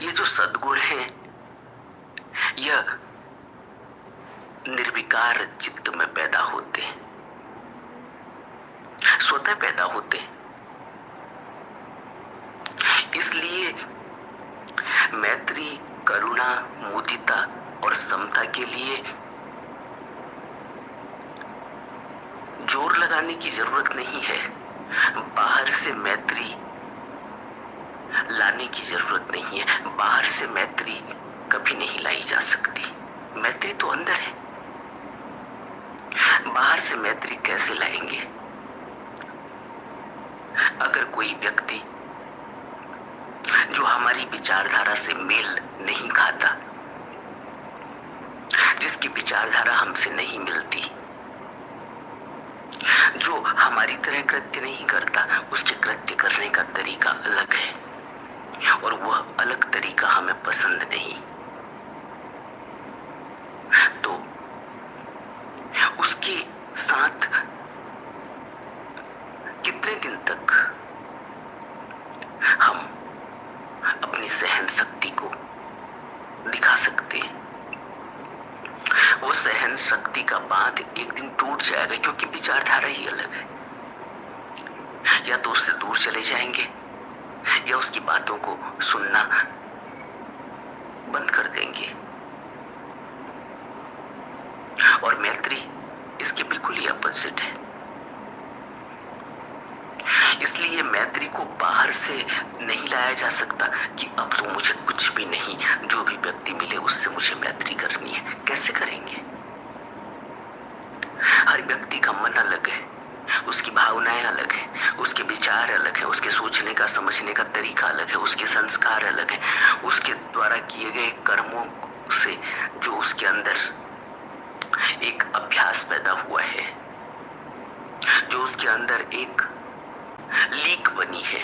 ये जो सद्गुण हैं, यह निर्विकार चित्त में पैदा होते हैं, स्वतः पैदा होते हैं। इसलिए मैत्री, करुणा, मुदिता और समता के लिए जोर लगाने की जरूरत नहीं है। बाहर से मैत्री लाने की जरूरत नहीं है। बाहर से मैत्री कभी नहीं लाई जा सकती। मैत्री तो अंदर है। बाहर से मैत्री कैसे लाएंगे? अगर कोई व्यक्ति जो हमारी विचारधारा से मेल नहीं खाता, जिसकी विचारधारा हमसे नहीं मिलती, जो हमारी तरह कृत्य नहीं करता, उसके कृत्य करने का तरीका अलग है और वह अलग तरीका हमें पसंद नहीं, तो उसके साथ कितने दिन तक हम अपनी सहन शक्ति को दिखा सकते हैं? वो सहन शक्ति का बांध एक दिन टूट जाएगा, क्योंकि विचारधारा ही अलग है। या तो उससे दूर चले जाएंगे या उसकी बातों को सुनना बंद कर देंगे। और मैत्री इसके बिल्कुल ही अपोजिट है। इसलिए मैत्री को बाहर से नहीं लाया जा सकता कि अब तो मुझे कुछ भी नहीं, जो भी व्यक्ति मिले उससे मुझे मैत्री करनी है। कैसे करेंगे? हर व्यक्ति का मन अलग है, उसकी भावनाएं अलग है, उसके विचार अलग है, उसके सोचने का समझने का तरीका अलग है, उसके संस्कार अलग है, उसके द्वारा किए गए कर्मों से जो उसके अंदर एक अभ्यास पैदा हुआ है, जो उसके अंदर एक लीक बनी है,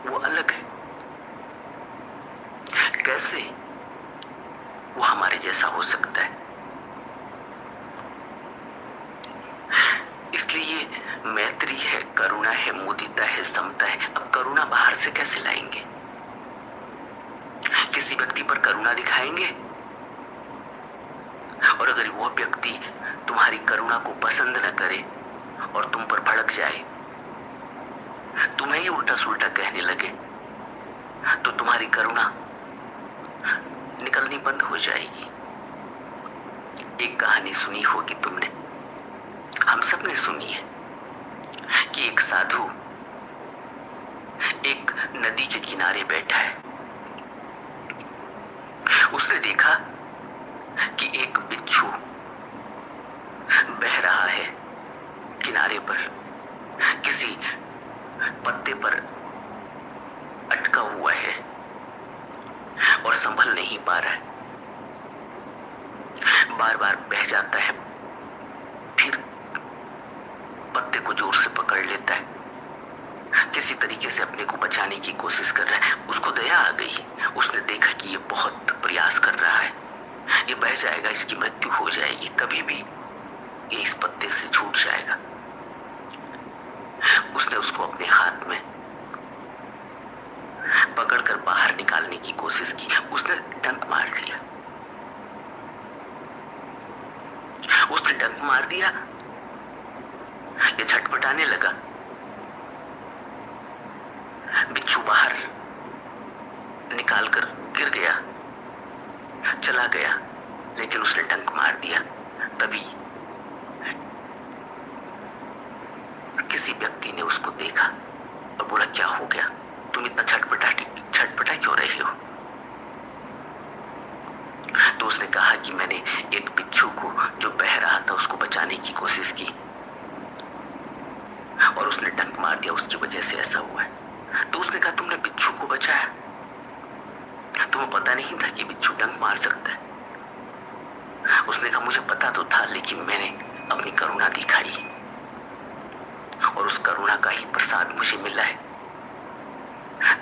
वो अलग है। कैसे वो हमारे जैसा हो सकता है? इसलिए मैत्री है, करुणा है, मुदिता है, समता है। अब करुणा बाहर से कैसे लाएंगे? किसी व्यक्ति पर करुणा दिखाएंगे और अगर वो व्यक्ति तुम्हारी करुणा को पसंद न करे और तुम पर भड़क जाए, तुम्हें ही उल्टा सुल्टा कहने लगे, तो तुम्हारी करुणा निकलनी बंद हो जाएगी। एक कहानी सुनी होगी तुमने, हम सब ने सुनी है, कि एक साधु एक नदी के किनारे बैठा है। उसने देखा कि एक बिच्छू बह रहा है किनारे पर, किसी पत्ते पर अटका हुआ है और संभल नहीं पा रहा है। बार बार बह जाता है, फिर पत्ते को जोर से पकड़ लेता है, किसी तरीके से अपने को बचाने की कोशिश कर रहा है। उसको दया आ गई, उसने देखा कि ये बहुत प्रयास कर रहा है, ये बह जाएगा, इसकी मृत्यु हो जाएगी, कभी भी ये इस पत्ते से छूट जाएगा। उसने उसको अपने हाथ में पकड़कर बाहर निकालने की कोशिश की। उसने डंक मार दिया, उसने डंक मार दिया, ये छटपटाने लगा, बिच्छू बाहर निकालकर गिर गया, चला गया, लेकिन उसने डंक मार दिया। तभी किसी व्यक्ति ने उसको देखा और बोला, क्या हो गया, तुम इतना छटपटा क्यों रहे हो? तो उसने कहा कि मैंने एक बिच्छू को जो बह रहा था उसको बचाने की कोशिश की और उसने डंक मार दिया, उसकी वजह से ऐसा हुआ है। तो उसने कहा, तुमने बिच्छू को बचाया, तुम्हें पता नहीं था कि बिच्छू डंक मार सकता है? उसने कहा, मुझे पता तो था, लेकिन मैंने अपनी करुणा दिखाई और उस करुणा का ही प्रसाद मुझे मिला है।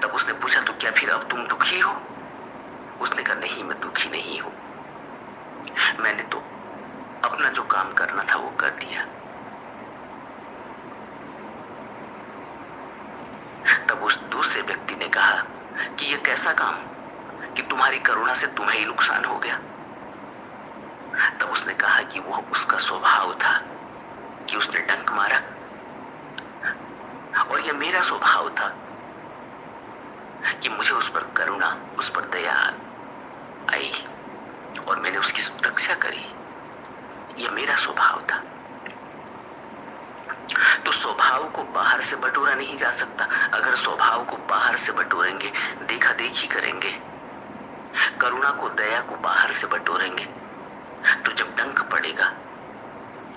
तब उसने पूछा, तो क्या फिर अब तुम दुखी हो? उसने कहा, नहीं, मैं दुखी नहीं हूं, मैंने तो अपना जो काम करना था वो कर दिया। तब उस दूसरे व्यक्ति ने कहा कि ये कैसा काम कि तुम्हारी करुणा से तुम्हें ही नुकसान हो गया? तब उसने कहा कि वो उसका स्वभाव था कि उसने डंक मारा, और यह मेरा स्वभाव था कि मुझे उस पर करुणा, उस पर दया आई और मैंने उसकी रक्षा करी। यह मेरा स्वभाव था। तो स्वभाव को बाहर से बटोरा नहीं जा सकता। अगर स्वभाव को बाहर से बटोरेंगे, देखा देखी करेंगे, करुणा को, दया को बाहर से बटोरेंगे, तो जब डंक पड़ेगा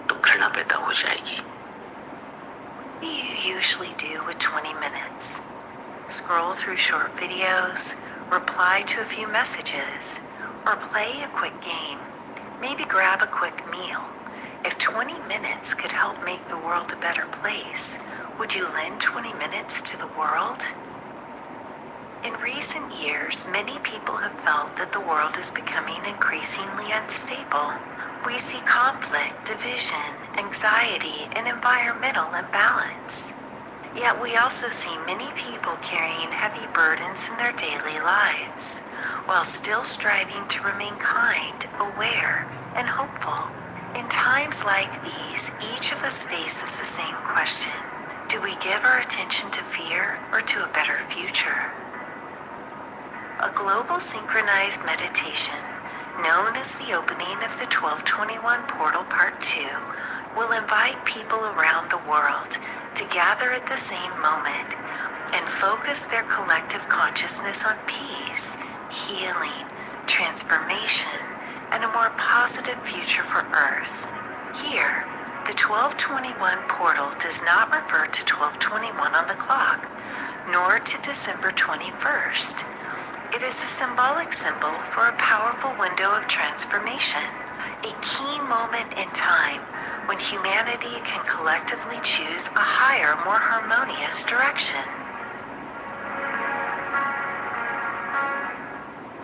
तो घृणा पैदा हो जाएगी। What do you usually do with 20 minutes? Scroll through short videos, reply to a few messages, or play a quick game. Maybe grab a quick meal. If 20 minutes could help make the world a better place, would you lend 20 minutes to the world? In recent years, many people have felt that the world is becoming increasingly unstable. We see conflict, division, anxiety, and environmental imbalance. Yet we also see many people carrying heavy burdens in their daily lives, while still striving to remain kind, aware, and hopeful. In times like these, each of us faces the same question. Do we give our attention to fear or to a better future? A global synchronized meditation, known as the opening of the 1221 Portal Part 2, will invite people around the world to gather at the same moment and focus their collective consciousness on peace, healing, transformation, and a more positive future for Earth. Here, the 1221 portal does not refer to 1221 on the clock, nor to December 21st. It is a symbolic symbol for a powerful window of transformation, a key moment in time when humanity can collectively choose a higher, more harmonious direction.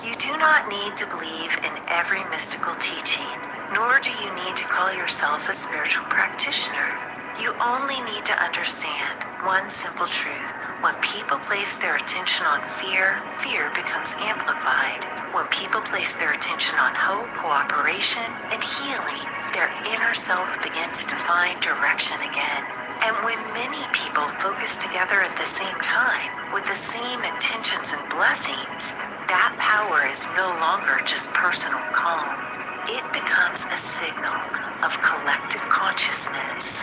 You do not need to believe in every mystical teaching, nor do you need to call yourself a spiritual practitioner. You only need to understand one simple truth. When people place their attention on fear, fear becomes amplified. When people place their attention on hope, cooperation, and healing, their inner self begins to find direction again. And when many people focus together at the same time, with the same intentions and blessings, that power is no longer just personal calm. It becomes a signal of collective consciousness.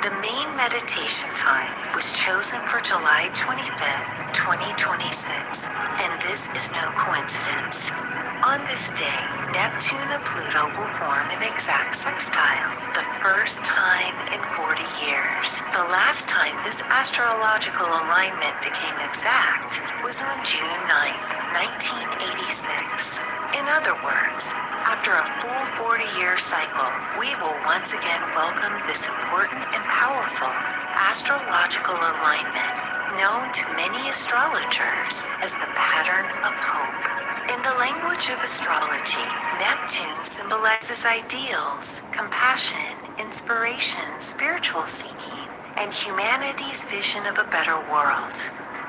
The main meditation time was chosen for July 25th, 2026, and this is no coincidence. On this day, Neptune and Pluto will form an exact sextile, the first time in 40 years. The last time this astrological alignment became exact was on June 9th, 1986. In other words, after a full 40-year cycle, we will once again welcome this important and powerful astrological alignment, known to many astrologers as the pattern of hope. In the language of astrology, Neptune symbolizes ideals, compassion, inspiration, spiritual seeking, and humanity's vision of a better world.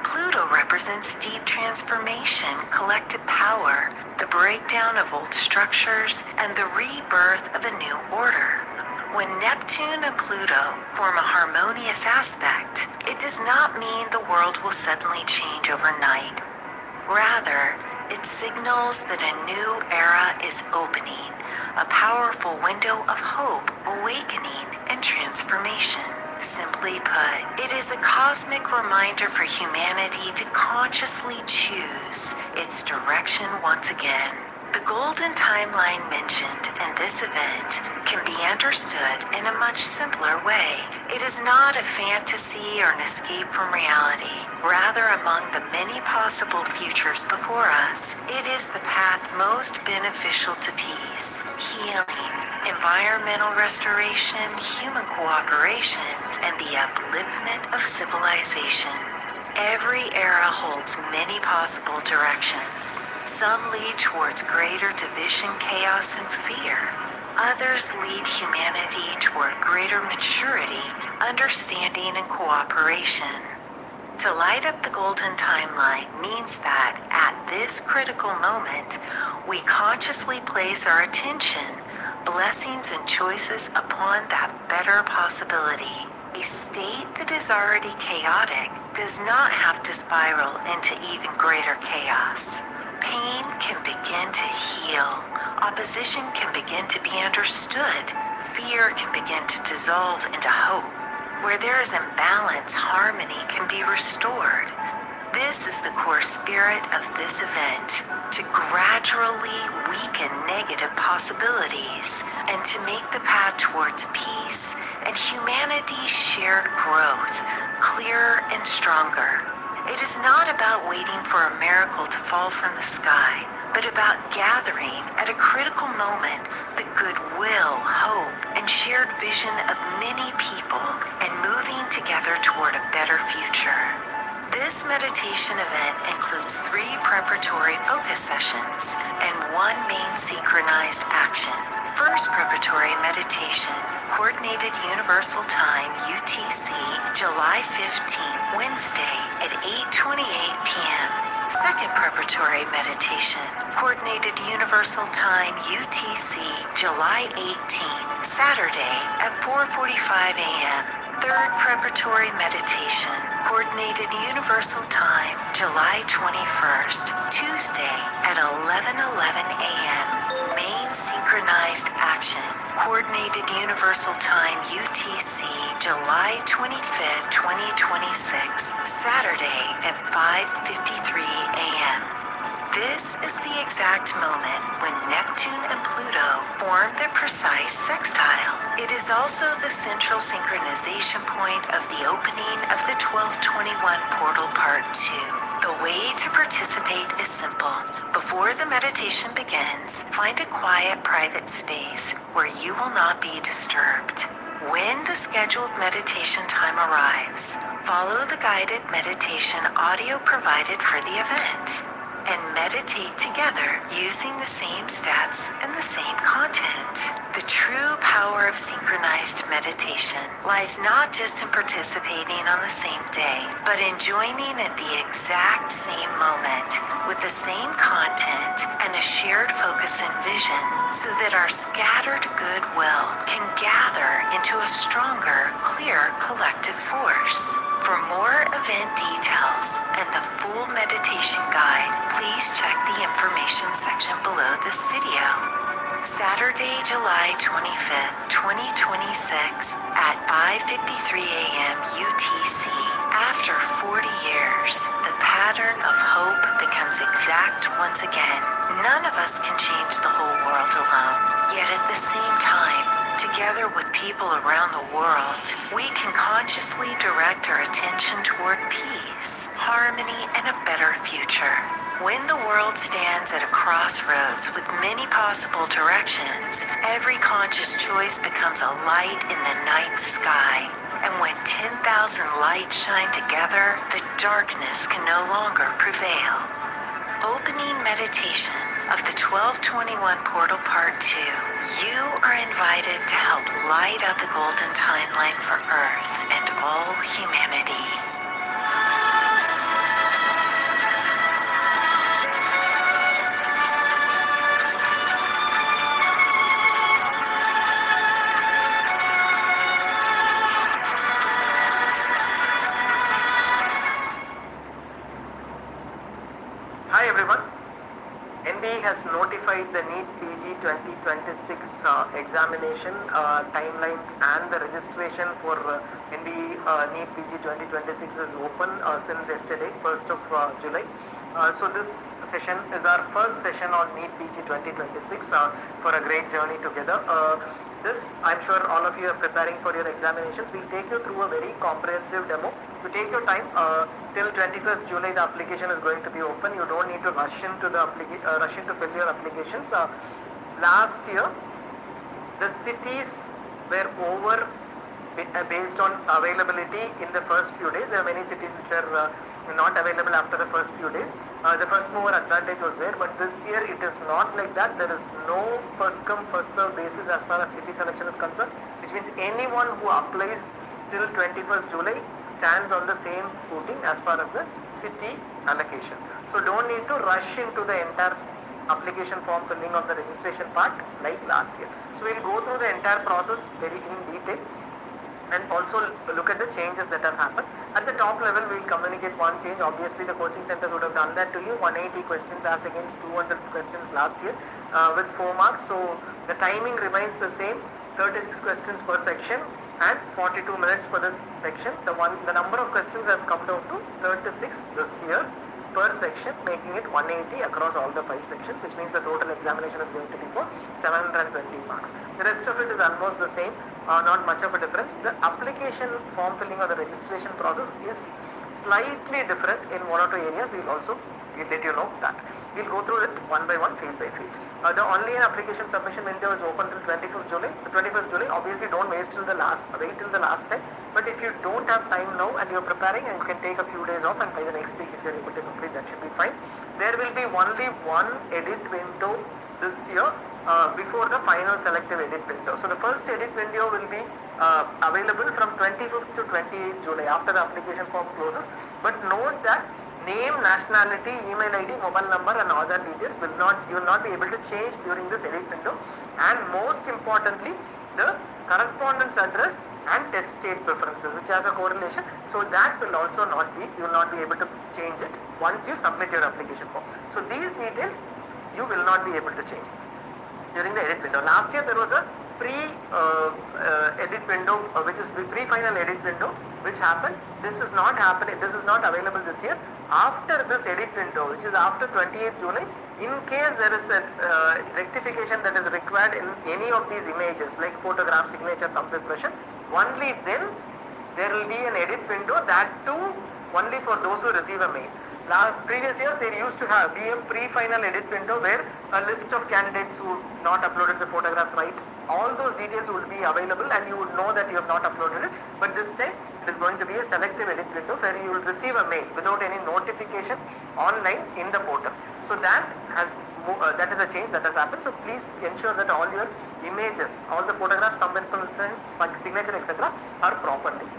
Pluto represents deep transformation, collective power, the breakdown of old structures, and the rebirth of a new order. When Neptune and Pluto form a harmonious aspect, it does not mean the world will suddenly change overnight. Rather, it signals that a new era is opening, a powerful window of hope, awakening, and transformation. Simply put, it is a cosmic reminder for humanity to consciously choose its direction once again. The golden timeline mentioned in this event can be understood in a much simpler way. It is not a fantasy or an escape from reality. Rather, among the many possible futures before us, it is the path most beneficial to peace, healing, environmental restoration, human cooperation, and the upliftment of civilization. Every era holds many possible directions. Some lead towards greater division, chaos, and fear. Others lead humanity toward greater maturity, understanding, and cooperation. To light up the golden timeline means that at this critical moment, we consciously place our attention, blessings, and choices upon that better possibility. A state that is already chaotic does not have to spiral into even greater chaos. Pain can begin to heal. Opposition can begin to be understood. Fear can begin to dissolve into hope. Where there is imbalance, harmony can be restored. This is the core spirit of this event, to gradually weaken negative possibilities and to make the path towards peace and humanity's shared growth clearer and stronger. It is not about waiting for a miracle to fall from the sky, but about gathering at a critical moment the goodwill, hope, and shared vision of many people and moving together toward a better future. This meditation event includes 3 preparatory focus sessions and 1 main synchronized action. First preparatory meditation, Coordinated Universal Time UTC, July 15, Wednesday at 8:28 p.m. Second preparatory meditation, Coordinated Universal Time UTC, July 18, Saturday at 4:45 a.m. Third preparatory meditation, Coordinated Universal Time, July 21st, Tuesday at 11:11 a.m. Main synchronized action, Coordinated Universal Time UTC, July 25th, 2026, Saturday at 5:53 a.m. This is the exact moment when Neptune and Pluto form their precise sextile. It is also the central synchronization point of the opening of the 1221 portal part 2. The way to participate is simple. Before the meditation begins, find a quiet, private space where you will not be disturbed. When the scheduled meditation time arrives, follow the guided meditation audio provided for the event and meditate together using the same steps and the same content. The true power of synchronized meditation lies not just in participating on the same day, but in joining at the exact same moment with the same content and a shared focus and vision so that our scattered goodwill can gather into a stronger, clear collective force. For more event details and the full meditation guide, please check the information section below this video. Saturday, July 25th, 2026 at 5:53 a.m. UTC. After 40 years, the pattern of hope becomes exact once again. None of us can change the whole world alone, yet at the same time, together with people around the world, we can consciously direct our attention toward peace, harmony, and a better future. When the world stands at a crossroads with many possible directions, every conscious choice becomes a light in the night sky. And when 10,000 lights shine together, the darkness can no longer prevail. Opening meditation of the 1221 Portal Part 2, you are invited to help light up the golden timeline for Earth and all humanity. Hi everyone. NBE has notified the NEET PG 2026 examination timelines, and the registration for NBE NEET PG 2026 is open since yesterday, 1st of July. So this session is our first session on NEET PG 2026 for a great journey together. This, I'm sure all of you are preparing for your examinations. We'll take you through a very comprehensive demo. You take your time. Till 21st July, the application is going to be open. You don't need to rush into fill your applications. Last year, the cities were over based on availability in the first few days. There are many cities which are not available after the first few days. The first mover advantage was there, but this year it is not like that. There is no first come first serve basis as far as city selection is concerned, which means anyone who applies till 21st July stands on the same footing as far as the city allocation. So don't need to rush into the entire application form filling of the registration part like last year. So we'll go through the entire process very in detail and also look at the changes that have happened. At the top level, we will communicate one change. Obviously, the coaching centers would have done that to you. 180 questions as against 200 questions last year with 4 marks. So the timing remains the same, 36 questions per section and 42 minutes for this section. The number of questions have come down to 36 this year per section, making it 180 across all the 5 sections, which means the total examination is going to be for 720 marks. The rest of it is almost the same, not much of a difference. The application form filling or the registration process is slightly different in one or two areas. We will also let you know that. We will go through it one by one, field by field. The online application submission window is open till 21st July. Obviously, don't wait till the last time. But if you don't have time now and you're preparing, and you can take a few days off, and by the next week if you're able to complete, that should be fine. There will be only one edit window this year before the final selective edit window. So the first edit window will be available from 25th to 28th July after the application form closes. But note that name, nationality, email ID, mobile number and other details you will not be able to change during this edit window, and most importantly the correspondence address and test state preferences, which has a correlation, so that will also you will not be able to change it once you submit your application form. So these details you will not be able to change during the edit window. Last year there was a edit window, which is pre-final edit window, which happened. This is not happening. This is not available this year. After this edit window, which is after 28th July, in case there is a rectification that is required in any of these images like photograph, signature, thumb impression, only then there will be an edit window, that too only for those who receive a mail. Previous years there used to be a pre-final edit window where a list of candidates who not uploaded the photographs right, all those details would be available and you would know that you have not uploaded it. But this time it is going to be a selective edit window where you will receive a mail without any notification online in the portal. So that is a change that has happened. So please ensure that all your images, all the photographs, thumb imprint, signature, etc. are properly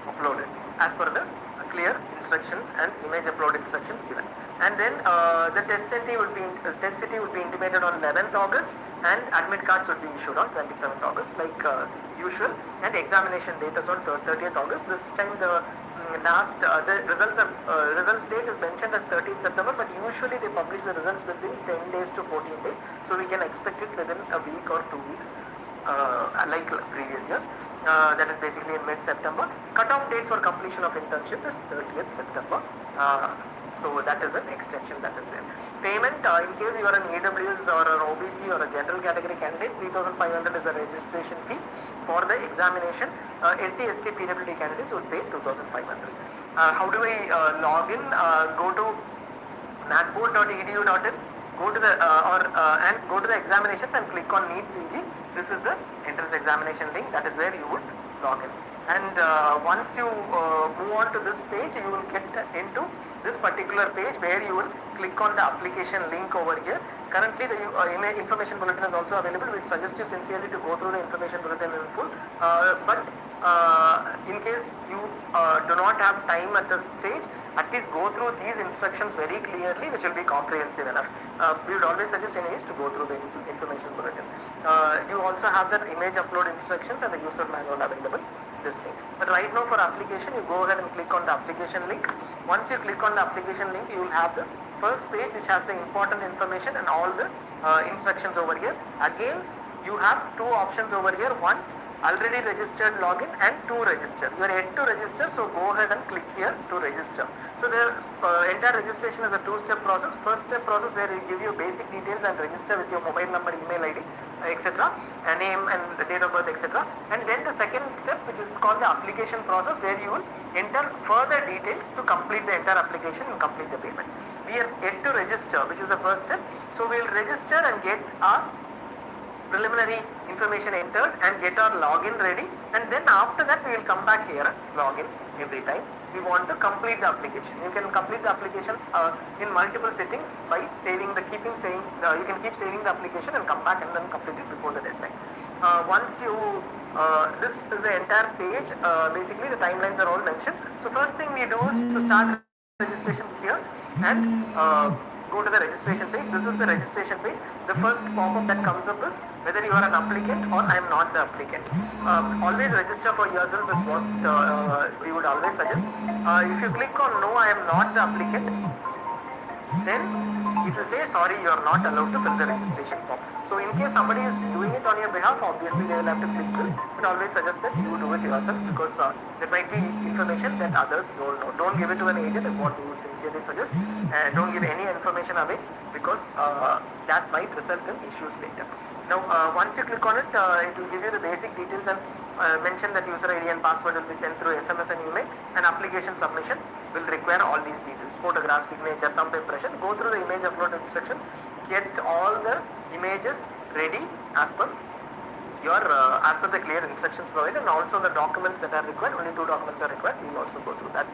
uploaded as per the clear instructions and image upload instructions given. And then the test city would be intimated on 11th August and admit cards would be issued on 27th August like usual, and examination date is on 30th August. This time the results date is mentioned as 13th September, but usually they publish the results within 10 days to 14 days, so we can expect it within a week or 2 weeks. Like previous years, that is basically in mid-September. Cut-off date for completion of internship is 30th September. So that is an extension that is there. Payment, in case you are an EWS or an OBC or a general category candidate, 3,500 is a registration fee for the examination. ST, ST, PWD candidates would pay 2,500. How do I log in? Go to natboard.edu.in. Go to the and go to the examinations and click on NEET PG. This is the entrance examination link. That is where you would log in. And once you move on to this page, you will get into this particular page where you will click on the application link over here. Currently, the information bulletin is also available. We suggest you sincerely to go through the information bulletin in full. But in case you do not have time at this stage, at least go through these instructions very clearly, which will be comprehensive enough. We would always suggest anyways to go through the information bulletin. You also have the image upload instructions and the user manual available. This link. But right now for application, you go ahead and click on the application link. Once you click on the application link, you will have the first page which has the important information and all the instructions over here. Again, you have two options over here. One, already registered login, and to register. You are yet to register, so go ahead and click here to register. So the entire registration is a two-step process. First step process where you give you basic details and register with your mobile number, email ID, etc., a name and the date of birth, etc. And then the second step, which is called the application process, where you will enter further details to complete the entire application and complete the payment. We are yet to register, which is the first step. So we will register and get our preliminary information entered and get our login ready, and then after that we will come back here and log in every time we want to complete the application. You can complete the application in multiple settings by you can keep saving the application and come back and then complete it before the deadline. Once you This is the entire page. Basically, the timelines are all mentioned. So first thing we do is to start registration here and go to the registration page. This is the registration page. The first pop-up that comes up is whether you are an applicant or I am not the applicant. Always register for yourself is what we would always suggest. If you click on no, I am not the applicant, then it will say sorry, you are not allowed to fill the registration form. So in case somebody is doing it on your behalf, obviously they will have to click this, but always suggest that you do it yourself, because there might be information that others don't know. Don't give it to an agent is what we would sincerely suggest, and don't give any information away, because that might result in issues later. Now once you click on it, it will give you the basic details and mention that user ID and password will be sent through SMS and email, and application submission will require all these details: photograph, signature, thumb impression. Go through the image upload instructions, get all the images ready as per your as per the clear instructions provided, and also the documents that are required. Only 2 documents are required. We will also go through that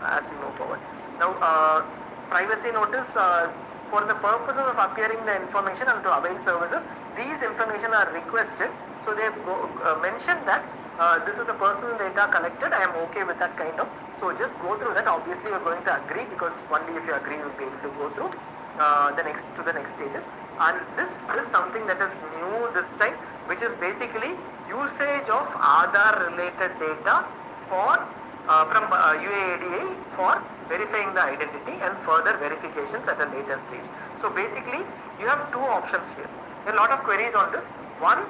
as we move forward. Now privacy notice, for the purposes of appearing the information and to avail services, these information are requested. So they mentioned that this is the personal data collected. I am okay with that kind of. So just go through that. Obviously you are going to agree, because only if you agree you will be able to go through the next stages. And this is something that is new this time, which is basically usage of Aadhaar related data for from UAADA for verifying the identity and further verifications at a later stage. So basically you have 2 options here. There are a lot of queries on this. One,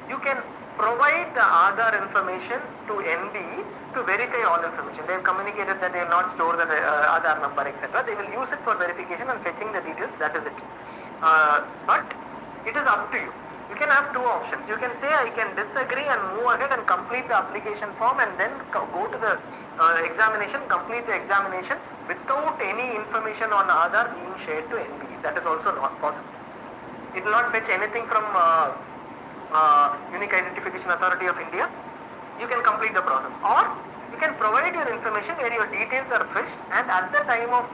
you can provide the Aadhaar information to NBE to verify all information. They have communicated that they will not store the Aadhaar number, etc. They will use it for verification and fetching the details. That is it. But it is up to you. You can have 2 options. You can say I can disagree and move ahead and complete the application form, and then go to the examination, complete the examination without any information on Aadhaar being shared to NBE. That is also not possible. It will not fetch anything from Unique Identification Authority of India. You can complete the process, or you can provide your information where your details are fetched, and at the time of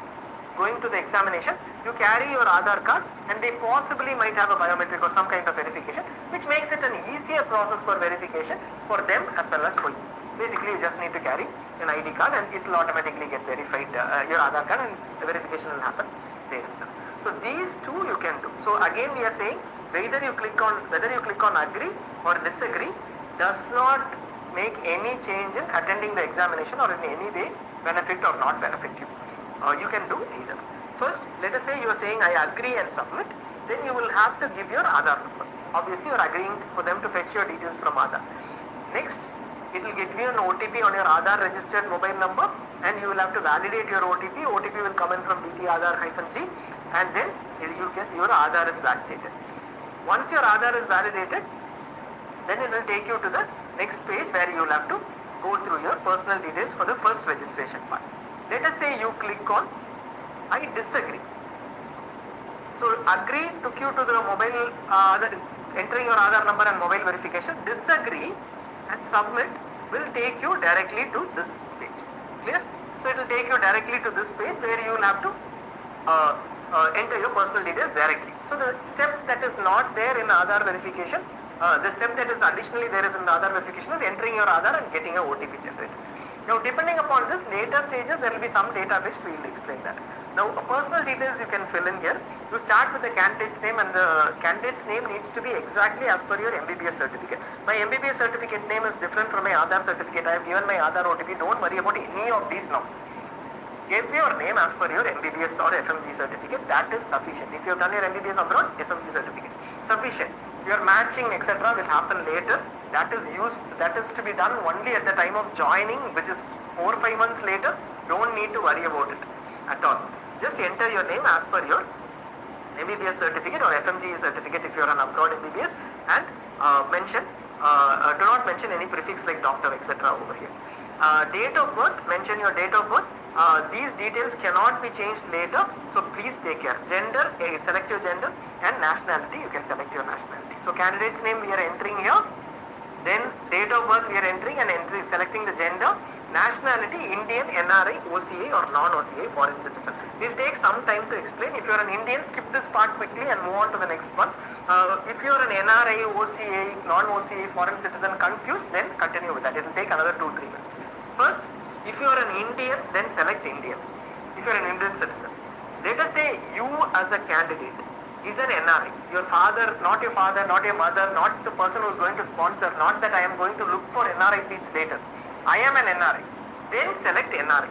going to the examination, you carry your Aadhaar card, and they possibly might have a biometric or some kind of verification, which makes it an easier process for verification for them as well as for you. Basically, you just need to carry an ID card, and it will automatically get verified, your Aadhaar card, and the verification will happen there itself. So these 2 you can do. So again we are saying whether you click on agree or disagree does not make any change in attending the examination or in any way benefit or not benefit you. You can do either. First, let us say you are saying I agree and submit, then you will have to give your Aadhaar number. Obviously you are agreeing for them to fetch your details from Aadhaar. Next, it will give you an OTP on your Aadhaar registered mobile number, and you will have to validate your OTP. OTP will come in from BT Aadhaar-G, and then your Aadhaar is validated. Once your Aadhaar is validated, then it will take you to the next page where you will have to go through your personal details for the first registration part. Let us say you click on I disagree. So agree took you to the mobile, entering your Aadhaar number and mobile verification. Disagree and submit will take you directly to this page. Clear? So it will take you directly to this page where you will have to enter your personal details directly. So the step that is not there in Aadhaar verification, the step that is additionally there is in the Aadhaar verification is entering your Aadhaar and getting a OTP generated. Now depending upon this later stages, there will be some data which we will explain that. Now personal details you can fill in here. You start with the candidate's name, and the candidate's name needs to be exactly as per your MBBS certificate. My MBBS certificate name is different from my Aadhaar certificate. I have given my Aadhaar OTP. Don't worry about any of these now. Give your name as per your MBBS or FMG certificate. That is sufficient. If you have done your MBBS abroad, FMG certificate, sufficient. Your matching etc. will happen later. That is to be done only at the time of joining, which is 4 or 5 months later. Don't need to worry about it at all. Just enter your name as per your MBBS certificate or FMG certificate if you are an abroad MBBS, and do not mention any prefix like doctor etc. over here. Date of birth, mention your date of birth. These details cannot be changed later, so please take care. Gender, select your gender, and nationality, you can select your nationality. So candidate's name we are entering here, then date of birth we are entering and selecting the gender. nationality Indian, NRI, OCA or non-OCA foreign citizen. We'll take some time to explain. If you are an Indian, skip this part quickly and move on to the next one. If you are an NRI, OCA, non-OCA foreign citizen confused, then continue with that. It will take another 2-3 minutes. First, if you are an Indian, then select Indian. If you are an Indian citizen, let us say you as a candidate is an NRI. Your father, not your mother, not the person who is going to sponsor, not that I am going to look for NRI seats later. I am an NRI. Then select NRI.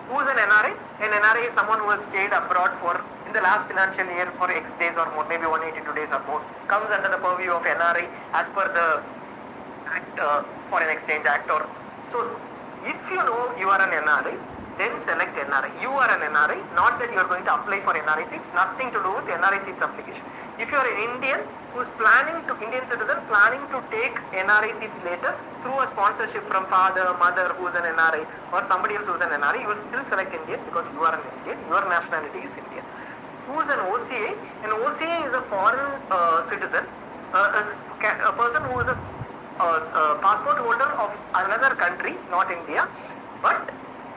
Who is an NRI? An NRI is someone who has stayed abroad for in the last financial year for X days or more, maybe 182 days or more, comes under the purview of NRI as per the Act, Foreign Exchange Act. Or so, if you know you are an NRI, then select NRI. You are an NRI, not that you are going to apply for NRI seats, nothing to do with NRI seats application. If you are an Indian who is Indian citizen planning to take NRI seats later through a sponsorship from father, mother who is an NRI or somebody else who is an NRI, you will still select Indian because you are an Indian, your nationality is Indian. Who is an OCA? An OCA is a foreign citizen, a person who is a passport holder of another country, not India, but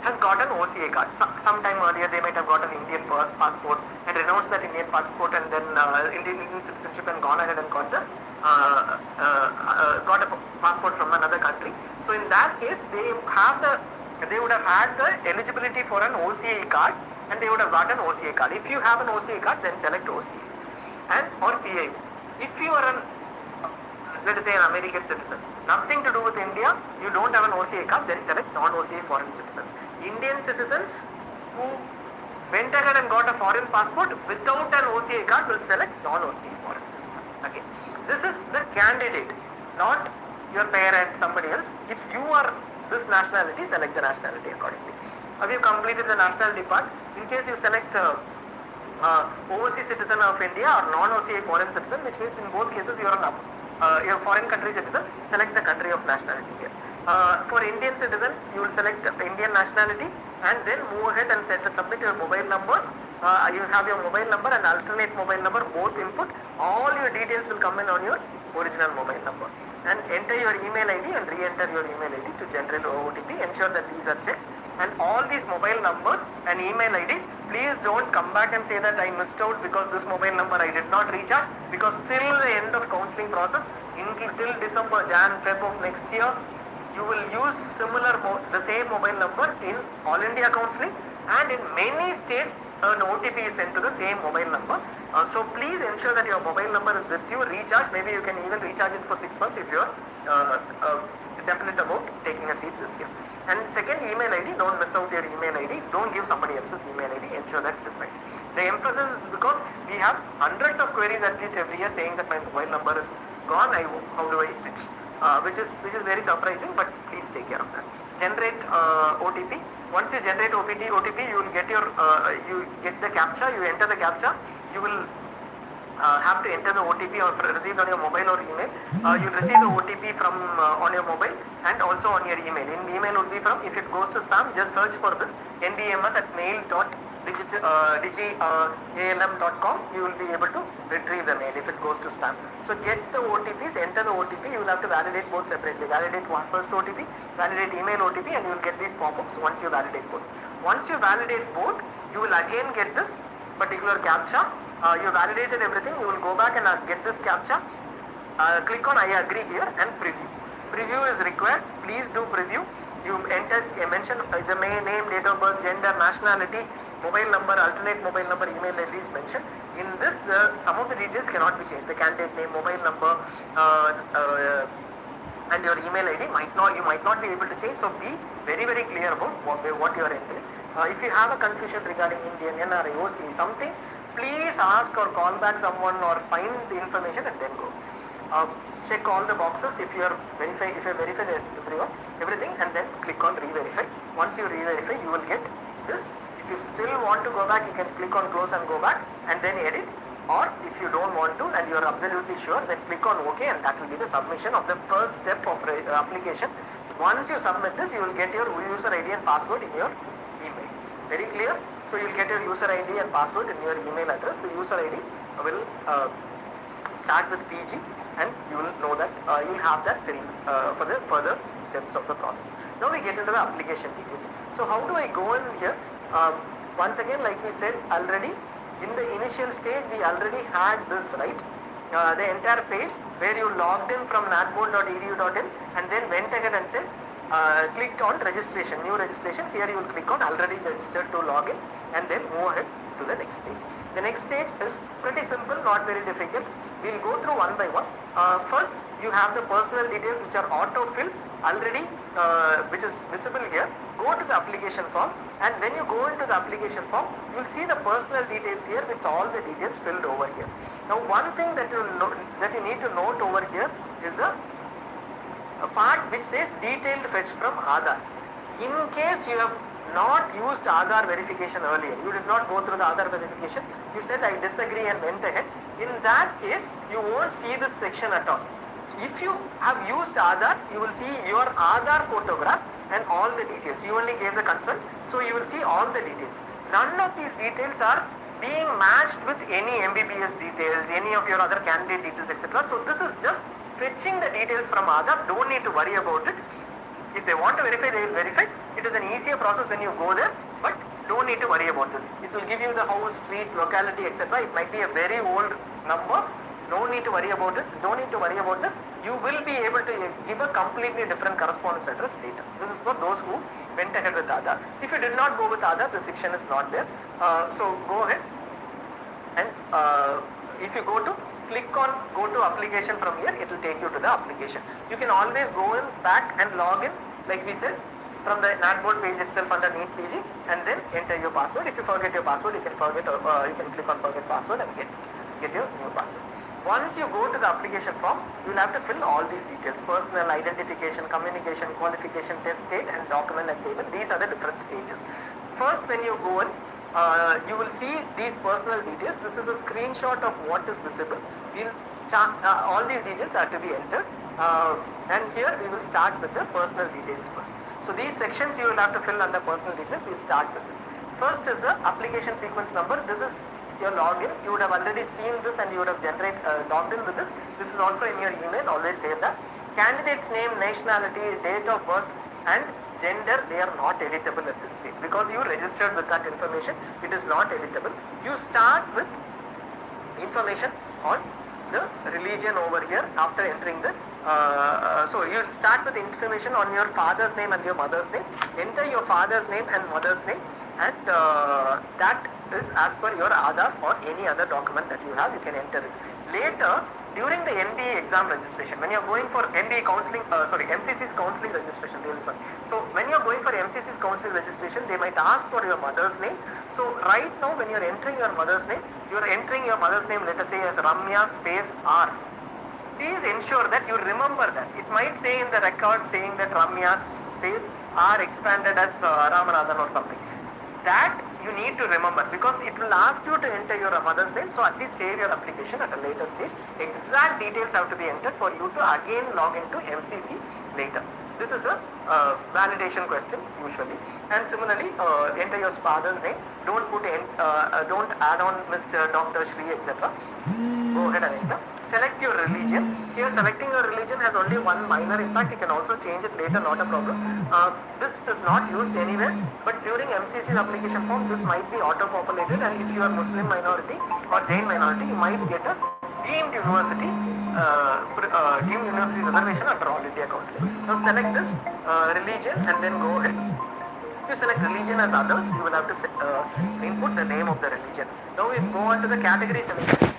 has got an OCA card. Sometime earlier they might have got an Indian passport and renounced that Indian passport and then Indian citizenship and gone ahead and got a passport from another country. So in that case they would have had the eligibility for an OCA card and they would have got an OCA card. If you have an OCA card, then select OCA and or PIO. If you are let us say an American citizen, nothing to do with India, you don't have an OCA card, then select non-OCA foreign citizens. Indian citizens who went ahead and got a foreign passport without an OCA card will select non-OCA foreign citizen. Okay, this is the candidate, not your parent, somebody else. If you are this nationality, select the nationality accordingly. Have you completed the nationality part? In case you select overseas citizen of India or non-OCA foreign citizen, which means in both cases you are your foreign country citizen, select the country of nationality here. For Indian citizen, you will select Indian nationality and then move ahead and submit your mobile numbers. You have your mobile number and alternate mobile number, both input. All your details will come in on your original mobile number. And enter your email ID and re-enter your email ID to generate OTP. Ensure that these are checked. And all these mobile numbers and email IDs, please don't come back and say that I missed out because this mobile number I did not recharge, because till the end of counselling process, till December, Jan, Feb of next year, you will use the same mobile number in All India counselling, and in many states an OTP is sent to the same mobile number. So please ensure that your mobile number is with you, recharge. Maybe you can even recharge it for 6 months if you are definite about taking a seat this year. And second, email ID, don't miss out your email ID, don't give somebody else's email ID, ensure that it is right. The emphasis is because we have hundreds of queries at least every year saying that my mobile number is gone, how do I switch? Which is very surprising, but please take care of that. Generate OTP. Once you generate OTP, you will get you get the captcha, you enter the captcha, you will have to enter the OTP or received on your mobile or email. You will receive the OTP from on your mobile and also on your email. In email would be from, if it goes to spam, just search for this nbms@mail.digialm.com. You will be able to retrieve the mail if it goes to spam. So get the OTPs, enter the OTP. You will have to validate both separately. Validate first OTP, validate email OTP, and you will get these pop-ups once you validate both. Once you validate both, you will again get this particular captcha. You validated everything, you will go back and get this captcha, click on I agree here and preview. Preview is required, please do preview. You mention the name, date of birth, gender, nationality, mobile number, alternate mobile number, email ID is mentioned. In this, some of the details cannot be changed. The candidate name, mobile number, and your email ID you might not be able to change. So be very clear about what you are entering. If you have a confusion regarding Indian, NRI, OC, something, please ask or call back someone or find the information and then go. Check all the boxes if you verified everything, and then click on re-verify. Once you re-verify, you will get this. If you still want to go back, you can click on close and go back and then edit. Or if you don't want to and you are absolutely sure, then click on OK, and that will be the submission of the first step of application. Once you submit this, you will get your user ID and password in your email. Very clear? So you will get your user ID and password in your email address. The user ID will start with PG and you will know that you will have that till for the further steps of the process. Now we get into the application details. So how do I go in here? Once again, like we said already, in the initial stage we already had this, right? The entire page where you logged in from natboard.edu.in and then went ahead and said clicked on registration, new registration. Here you will click on already registered to login and then move ahead to the next stage. The next stage is pretty simple, not very difficult. We will go through one by one. First, you have the personal details which are auto-filled already, which is visible here. Go to the application form, and when you go into the application form, you will see the personal details here with all the details filled over here. Now, one thing that you need to note over here is the part which says detailed fetch from Aadhaar. In case you have not used Aadhaar verification earlier, you did not go through the Aadhaar verification, you said I disagree and went ahead, in that case you won't see this section at all. If you have used Aadhaar, you will see your Aadhaar photograph and all the details. You only gave the consent, so you will see all the details. None of these details are being matched with any MBBS details, any of your other candidate details, etc. So this is just fetching the details from Aadhaar. Don't need to worry about it. If they want to verify, they will verify. It is an easier process when you go there, but don't need to worry about this. It will give you the house, street, locality, etc. It might be a very old number. Don't need to worry about it. Don't need to worry about this. You will be able to give a completely different correspondence address later. This is for those who went ahead with Aadhaar. If you did not go with Aadhaar, the section is not there. So go ahead, and if you go to application from here, it will take you to the application. You can always go in back and log in, like we said, from the Natboard page itself under Neat PG, and then enter your password. If you forget your password, you can click on forget password and get your new password. Once you go to the application form, you will have to fill all these details: personal, identification, communication, qualification, test date, and document and payment. These are the different stages. First, when you go in, you will see these personal details. This is a screenshot of what is visible. We'll start, all these details are to be entered, and here we will start with the personal details first. So these sections you will have to fill under personal details. We'll start with this. First is the application sequence number. This is your login. You would have already seen this and you would have logged in with this. This is also in your email. Always save that. Candidate's name, nationality, date of birth, and gender, they are not editable at this stage because you registered with that information. It is not editable. You start with information on the religion over here after entering the so you start with information on your father's name and your mother's name. Enter your father's name and mother's name, and that is as per your Aadhaar or any other document that you have. You can enter it. Later, during the NDE exam registration, when you are going for NDE counseling, MCC's counseling registration, so when you are going for MCC's counseling registration, they might ask for your mother's name. So right now, when you are entering your mother's name, you are entering your mother's name, let us say as Ramya space R. Please ensure that you remember that. It might say in the record saying that Ramya space R expanded as Ramanathan or something. That you need to remember because it will ask you to enter your mother's name. So at least save your application at a later stage. Exact details have to be entered for you to again log into MCC later. This is a validation question usually. And similarly, enter your father's name. Don't don't add on Mr. Dr. Shri, etc. Go ahead and enter. Select your religion. Here selecting your religion has only one minor impact. You can also change it later, not a problem. This is not used anywhere, but during MCC's application form, this might be auto-populated, and if you are Muslim minority or Jain minority, you might get a deemed university reservation under All India Counseling. Now select this religion and then go ahead. If you select religion as others, you will have to input the name of the religion. Now we go on to the category selection.